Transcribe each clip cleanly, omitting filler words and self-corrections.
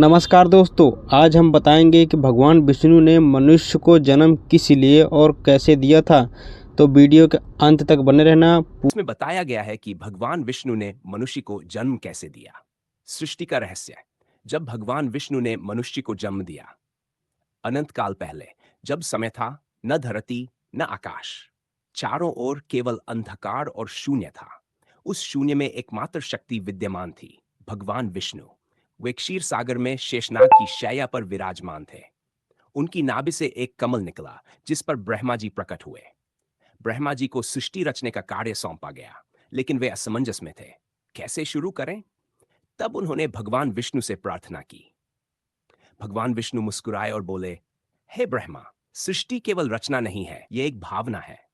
नमस्कार दोस्तों, आज हम बताएंगे कि भगवान विष्णु ने मनुष्य को जन्म किस लिए और कैसे दिया था। तो वीडियो के अंत तक बने रहना। इसमें बताया गया है कि भगवान विष्णु ने मनुष्य को जन्म कैसे दिया। सृष्टि का रहस्य। जब भगवान विष्णु ने मनुष्य को जन्म दिया, अनंत काल पहले, जब समय था, न धरती न आकाश, चारों ओर केवल अंधकार और शून्य था। उस शून्य में एकमात्र शक्ति विद्यमान थी, भगवान विष्णु। वे क्षीर सागर में शेषनाग की शैया पर विराजमान थे। उनकी नाभि से एक कमल निकला, जिस पर ब्रह्मा जी प्रकट हुए। ब्रह्मा जी को सृष्टि रचने का कार्य सौंपा गया, लेकिन वे असमंजस में थे। कैसे शुरू करें? तब उन्होंने भगवान विष्णु से प्रार्थना की। भगवान विष्णु मुस्कुराए और बोले, हे ब्रह्मा, सृष्टि केवल रचना नहीं है, यह एक भावना है।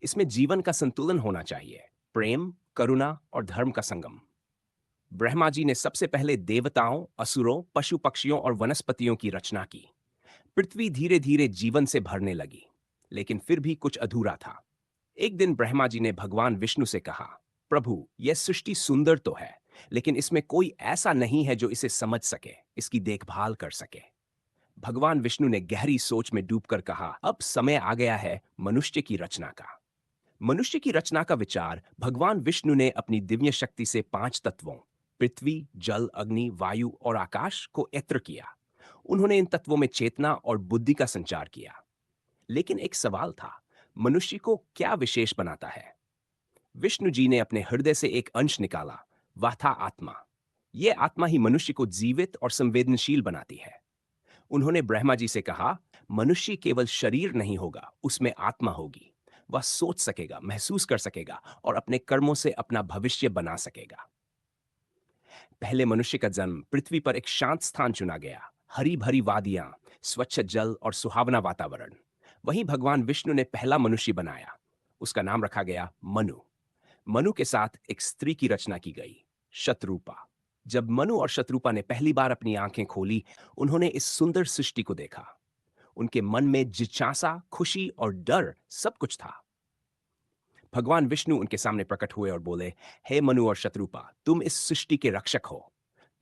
इसमें जीवन का संतुलन होना चाहिए, प्रेम, करुणा और धर्म का संगम। ब्रह्मा जी ने सबसे पहले देवताओं, असुरों, पशु पक्षियों और वनस्पतियों की रचना की। पृथ्वी धीरे धीरे जीवन से भरने लगी, लेकिन फिर भी कुछ अधूरा था। एक दिन ब्रह्मा जी ने भगवान विष्णु से कहा, प्रभु, यह सृष्टि सुंदर तो है, लेकिन इसमें कोई ऐसा नहीं है जो इसे समझ सके, इसकी देखभाल कर सके। भगवान विष्णु ने गहरी सोच में डूबकर कहा, अब समय आ गया है मनुष्य की रचना का। मनुष्य की रचना का विचार भगवान विष्णु ने अपनी दिव्य शक्ति से 5 तत्वों, पृथ्वी, जल, अग्नि, वायु और आकाश को एकत्र किया। उन्होंने इन तत्वों में चेतना और बुद्धि का संचार किया। लेकिन एक सवाल था, मनुष्य को क्या विशेष बनाता है? विष्णु जी ने अपने हृदय से एक अंश निकाला, वह था आत्मा। यह आत्मा ही मनुष्य को जीवित और संवेदनशील बनाती है। उन्होंने ब्रह्मा जी से कहा, मनुष्य केवल शरीर नहीं होगा, उसमें आत्मा होगी। वह सोच सकेगा, महसूस कर सकेगा और अपने कर्मों से अपना भविष्य बना सकेगा। पहले मनुष्य का जन्म पृथ्वी पर एक शांत स्थान चुना गया, हरी भरी वादियां, स्वच्छ जल और सुहावना वातावरण। वहीं भगवान विष्णु ने पहला मनुष्य बनाया। उसका नाम रखा गया मनु। मनु के साथ एक स्त्री की रचना की गई, शतरूपा। जब मनु और शतरूपा ने पहली बार अपनी आंखें खोली, उन्होंने इस सुंदर सृष्टि को देखा। उनके मन में जिज्ञासा, खुशी और डर सब कुछ था। भगवान विष्णु उनके सामने प्रकट हुए और बोले, हे मनु और शत्रुपा, तुम इस सृष्टि के रक्षक हो।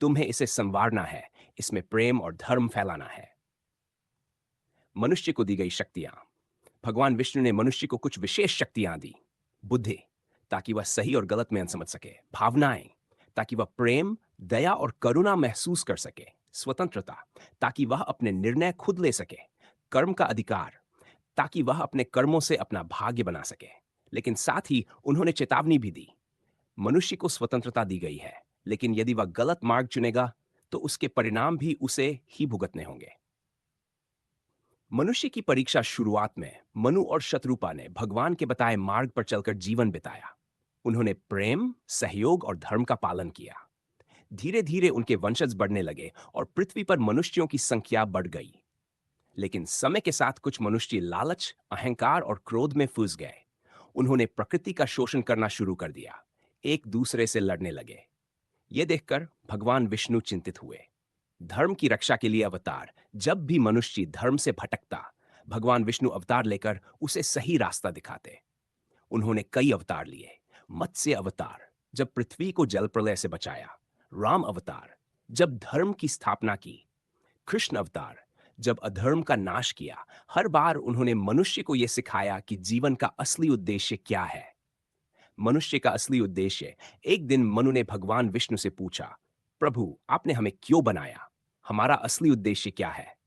तुम्हें इसे संवारना है, इसमें प्रेम और धर्म फैलाना है। मनुष्य को दी गई शक्तियां। भगवान विष्णु ने मनुष्य को कुछ विशेष शक्तियां दी। बुद्धि, ताकि वह सही और गलत में समझ सके। भावनाएं, ताकि वह प्रेम, दया और करुणा महसूस कर सके। स्वतंत्रता, ताकि वह अपने निर्णय खुद ले सके। कर्म का अधिकार, ताकि वह अपने कर्मों से अपना भाग्य बना सके। लेकिन साथ ही उन्होंने चेतावनी भी दी। मनुष्य को स्वतंत्रता दी गई है, लेकिन यदि वह गलत मार्ग चुनेगा, तो उसके परिणाम भी उसे ही भुगतने होंगे। मनुष्य की परीक्षा शुरुआत में मनु और शत्रुपा ने भगवान के बताए मार्ग पर चलकर जीवन बिताया। उन्होंने प्रेम, सहयोग और धर्म का पालन किया। धीरे धीरे उनके वंशज बढ़ने लगे और पृथ्वी पर मनुष्यों की संख्या बढ़ गई। लेकिन समय के साथ कुछ मनुष्य लालच, अहंकार और क्रोध में फंस गए। उन्होंने प्रकृति का शोषण करना शुरू कर दिया, एक दूसरे से लड़ने लगे। यह देखकर भगवान विष्णु चिंतित हुए। धर्म की रक्षा के लिए अवतार। जब भी मनुष्य धर्म से भटकता, भगवान विष्णु अवतार लेकर उसे सही रास्ता दिखाते। उन्होंने कई अवतार लिए। मत्स्य अवतार, जब पृथ्वी को जल प्रलय से बचाया। राम अवतार, जब धर्म की स्थापना की। कृष्ण अवतार, जब अधर्म का नाश किया। हर बार उन्होंने मनुष्य को यह सिखाया कि जीवन का असली उद्देश्य क्या है। मनुष्य का असली उद्देश्य। एक दिन मनु ने भगवान विष्णु से पूछा, प्रभु, आपने हमें क्यों बनाया? हमारा असली उद्देश्य क्या है?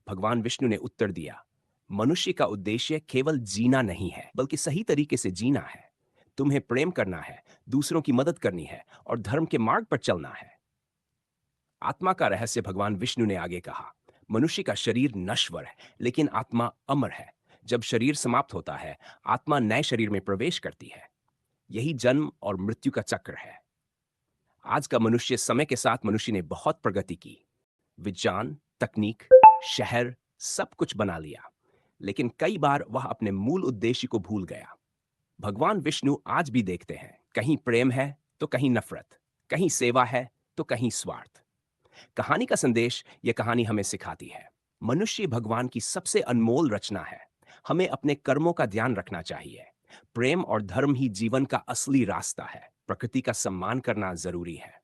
भगवान विष्णु ने उत्तर दिया, मनुष्य का उद्देश्य केवल जीना नहीं है, बल्कि सही तरीके से जीना है। तुम्हें प्रेम करना है, दूसरों की मदद करनी है और धर्म के मार्ग पर चलना है। आत्मा का रहस्य भगवान विष्णु ने आगे कहा, मनुष्य का शरीर नश्वर है, लेकिन आत्मा अमर है। जब शरीर समाप्त होता है, आत्मा नए शरीर में प्रवेश करती है। यही जन्म और मृत्यु का चक्र है। आज का मनुष्य, समय के साथ मनुष्य ने बहुत प्रगति की। विज्ञान, तकनीक, शहर, सब कुछ बना लिया, लेकिन कई बार वह अपने मूल उद्देश्य को भूल गया। भगवान विष्णु आज भी देखते हैं, कहीं प्रेम है तो कहीं नफरत, कहीं सेवा है तो कहीं स्वार्थ। कहानी का संदेश, यह कहानी हमें सिखाती है, मनुष्य भगवान की सबसे अनमोल रचना है। हमें अपने कर्मों का ध्यान रखना चाहिए। प्रेम और धर्म ही जीवन का असली रास्ता है। प्रकृति का सम्मान करना जरूरी है।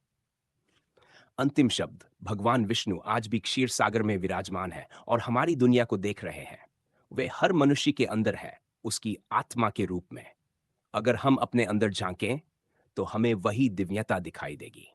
अंतिम शब्द, भगवान विष्णु आज भी क्षीर सागर में विराजमान है और हमारी दुनिया को देख रहे हैं। वे हर मनुष्य के अंदर है, उसकी आत्मा के रूप में। अगर हम अपने अंदर झांकें तो हमें वही दिव्यता दिखाई देगी।